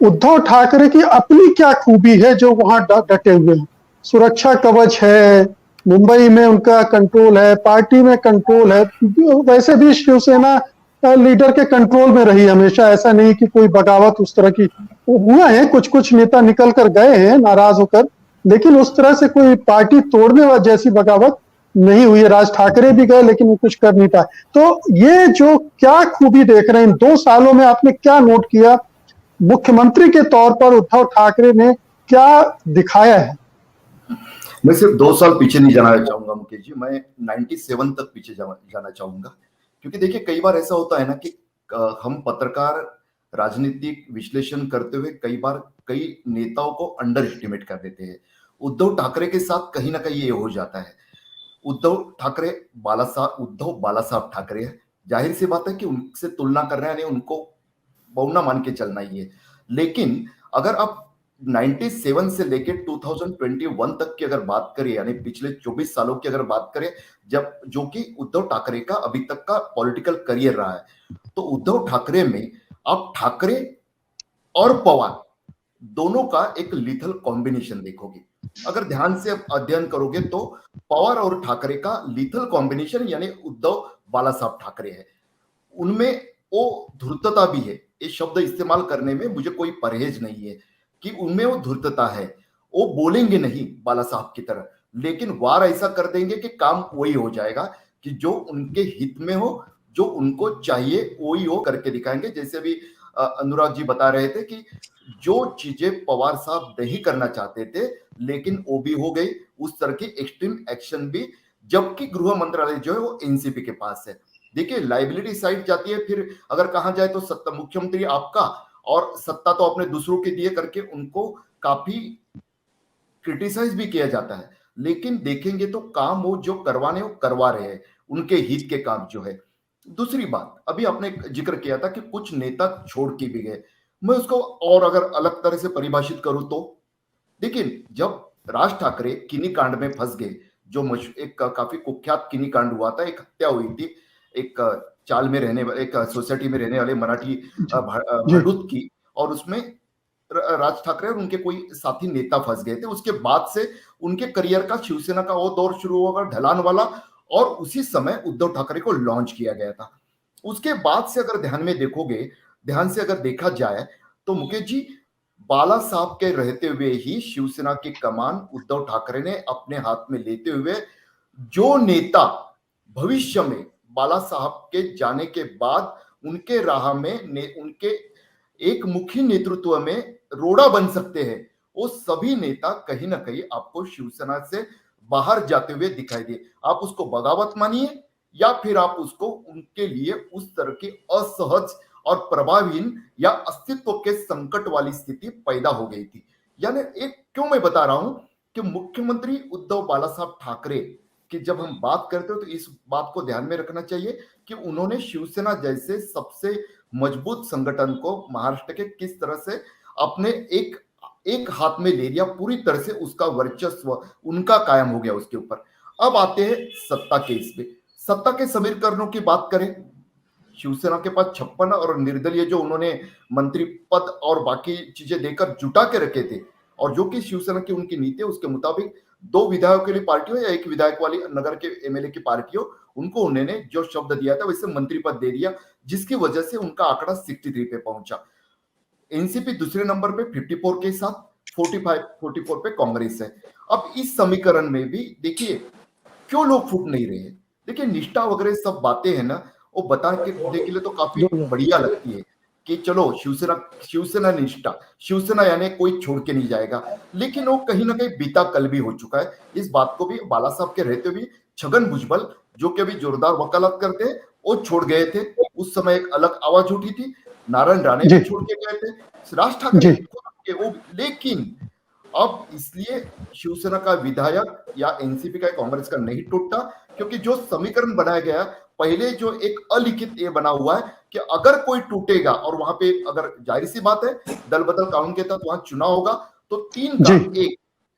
उद्धव ठाकरे की अपनी क्या खूबी है जो वहां डटे हुए हैं? सुरक्षा कवच है, मुंबई में उनका कंट्रोल है, पार्टी में कंट्रोल है। वैसे भी शिवसेना लीडर के कंट्रोल में रही हमेशा, ऐसा नहीं कि कोई बगावत उस तरह की हुआ है। कुछ कुछ नेता निकल कर गए हैं नाराज होकर, लेकिन उस तरह से कोई पार्टी तोड़ने वाली जैसी बगावत नहीं हुई है। राज ठाकरे भी गए लेकिन वो कुछ कर नहीं पाए। तो ये जो क्या खूबी देख रहे हैं इन 2 सालों में, आपने क्या नोट किया मुख्यमंत्री के तौर पर उद्धव ठाकरे ने क्या दिखाया है? मैं सिर्फ 2 साल पीछे नहीं जाना चाहूंगा मुकेश जी, मैं 97 तक पीछे जाना चाहूंगा। क्योंकि देखिए कई बार ऐसा होता है ना कि हम पत्रकार राजनीतिक विश्लेषण करते हुए कई बार कई नेताओं को अंडर एस्टिमेट कर देते हैं। उद्धव ठाकरे के साथ कहीं ना कहीं ये हो जाता है। उद्धव बाला साहब ठाकरे है, जाहिर सी बात है कि उनसे तुलना कर रहे हैं, यानी उनको बहुना मान के चलना ही है। लेकिन अगर आप 97 से लेके 2021 तक की अगर बात करें, यानी पिछले 24 सालों की अगर बात करें, जब जो कि उद्धव ठाकरे का अभी तक का पॉलिटिकल करियर रहा है, तो उद्धव ठाकरे में आप ठाकरे और पवार दोनों का एक लिथल कॉम्बिनेशन देखोगे। अगर ध्यान से अध्ययन करोगे तो पवार और ठाकरे का लिथल कॉम्बिनेशन यानी उद्धव बाला साहब ठाकरे है। उनमें वो धूर्तता भी है, ये शब्द इस्तेमाल करने में मुझे कोई परहेज नहीं है कि उनमें वो धूर्तता है। वो बोलेंगे नहीं बाला साहब की तरह, लेकिन वार ऐसा कर देंगे कि काम वही हो जाएगा कि जो उनके हित में हो, जो उनको चाहिए वही वो करके दिखाएंगे। जैसे अभी अनुराग जी बता रहे थे कि जो चीजें पवार साहब नहीं करना चाहते थे लेकिन वो भी हो गई, उस तरह की एक्सट्रीम एक्शन भी, जबकि गृह मंत्रालय जो है वो एनसीपी के पास है। देखिए लाइबिलिटी साइड जाती है, फिर अगर कहा जाए तो सत्ता मुख्यमंत्री आपका और सत्ता तो अपने दूसरों के दिए करके उनको काफी क्रिटिसाइज भी किया जाता है। लेकिन देखेंगे तो काम वो जो करवाने वो करवा रहे हैं, उनके हित के काम जो है। दूसरी बात अभी आपने जिक्र किया था कि कुछ नेता छोड़ के भी गए, मैं उसको और अगर अलग तरह से परिभाषित करूं तो देखिए जब राज ठाकरे किन्नी कांड में फंस गए, जो एक काफी कुख्यात किन्नी कांड हुआ था, एक हत्या हुई थी एक चाल में रहने एक सोसाइटी में रहने वाले मराठी जी। भांडुत की, और उसमें राज ठाकरे और उनके कोई साथी नेता फंस गए थे। उसके बाद से उनके करियर का शिवसेना का वो दौर शुरू होगा ढलान वाला, और उसी समय उद्धव ठाकरे को लॉन्च किया गया था। उसके बाद से अगर ध्यान में देखोगे, ध्यान से अगर देखा जाए तो मुकेश जी, बाला साहब के रहते हुए ही शिवसेना की कमान उद्धव ठाकरे ने अपने हाथ में लेते हुए, जो नेता भविष्य में बाला साहब के जाने के बाद उनके राह में उनके एक मुखी नेतृत्व में रोड़ा बन सकते हैं, वो सभी नेता कहीं ना कहीं आपको शिवसेना से बाहर जाते हुए दिखाई दे। आप उसको बगावत मानिए या फिर आप उसको उनके लिए उस तरह की असहज और प्रभावहीन या अस्तित्व के संकट वाली स्थिति पैदा हो गई थी। यानी एक क्यों मैं बता रहा हूं कि मुख्यमंत्री उद्धव बाला साहब ठाकरे की जब हम बात करते हो तो इस बात को ध्यान में रखना चाहिए कि उन्होंने शिवसेना जैसे सबसे मजबूत संगठन को महाराष्ट्र के किस तरह से अपने एक एक हाथ में ले लिया, पूरी तरह से उसका वर्चस्व उनका कायम हो गया उसके ऊपर। अब आते हैं सत्ता के इसमें, सत्ता के समीकरणों की बात करें, शिवसेना के पास 56 और निर्दलीय जो उन्होंने मंत्री पद और बाकी चीजें देकर जुटा के रखे थे, और जो कि शिवसेना की उनकी नीति है उसके मुताबिक 2 विधायकों के लिए पार्टी हो या 1 विधायक वाली नगर के एमएलए की पार्टी हो, उनको उन्होंने जो शब्द दिया था वैसे मंत्री पद दे दिया, जिसकी वजह से उनका आंकड़ा 63 पे पहुंचा। एनसीपी दूसरे नंबर पे 54 के साथ, 44 पे कांग्रेस है। अब इस समीकरण में भी देखिए क्यों लोग फूट नहीं रहे हैं। देखिए निष्ठा वगैरह सब बातें हैं ना, वो बता के के लिए तो काफी बढ़िया लगती है कि चलो शिवसेना, शिवसेना निष्ठा, शिवसेना यानी कोई छोड़ के नहीं जाएगा, लेकिन वो कहीं ना कहीं बीता कल भी हो चुका है। इस बात को भी बाला साहब के रहते हुए छगन भुजबल जो कि अभी जोरदार वकालत करते हैं, वो छोड़ गए थे। उस समय एक अलग आवाज उठी थी, नारायण राणे जी। भी छोड़ के गए थे, राज ठाकरे जी। के वो। लेकिन अब इसलिए शिवसेना का विधायक या एनसीपी का कांग्रेस का नहीं टूटता, क्योंकि जो समीकरण बनाया गया पहले, जो एक अलिखित ये बना हुआ है कि अगर कोई टूटेगा और वहां पे अगर जाहिर सी बात है दल बदल कानून के तहत वहां चुनाव होगा, तो 3 का जी। 1,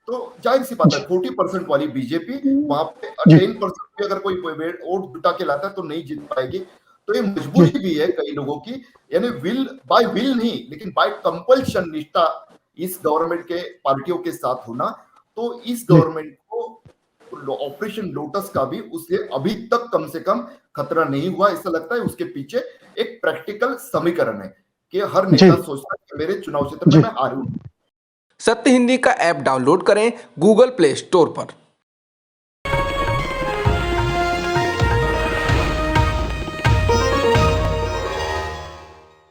तो जाहिर सी बात है जी। 40% वाली बीजेपी वहां पे जी। 10% भी अगर कोई वोट जुटा के लाता है तो नहीं जीत पाएगी। तो ये मजबूरी भी है कई लोगों की, यानी बाय विल नहीं लेकिन बाय कंपल्शन निष्ठा इस गवर्नमेंट के पार्टियों के साथ होना। तो इस जी गवर्नमेंट को ऑपरेशन लोटस का भी उससे अभी तक कम से कम खतरा नहीं हुआ। ऐसा लगता है उसके पीछे एक प्रैक्टिकल समीकरण है कि हर जी नेता सोचता है कि मेरे चुनाव क्षेत्र में जी मैं हारूं। सत्य हिंदी का ऐप डाउनलोड करें गूगल प्ले स्टोर पर।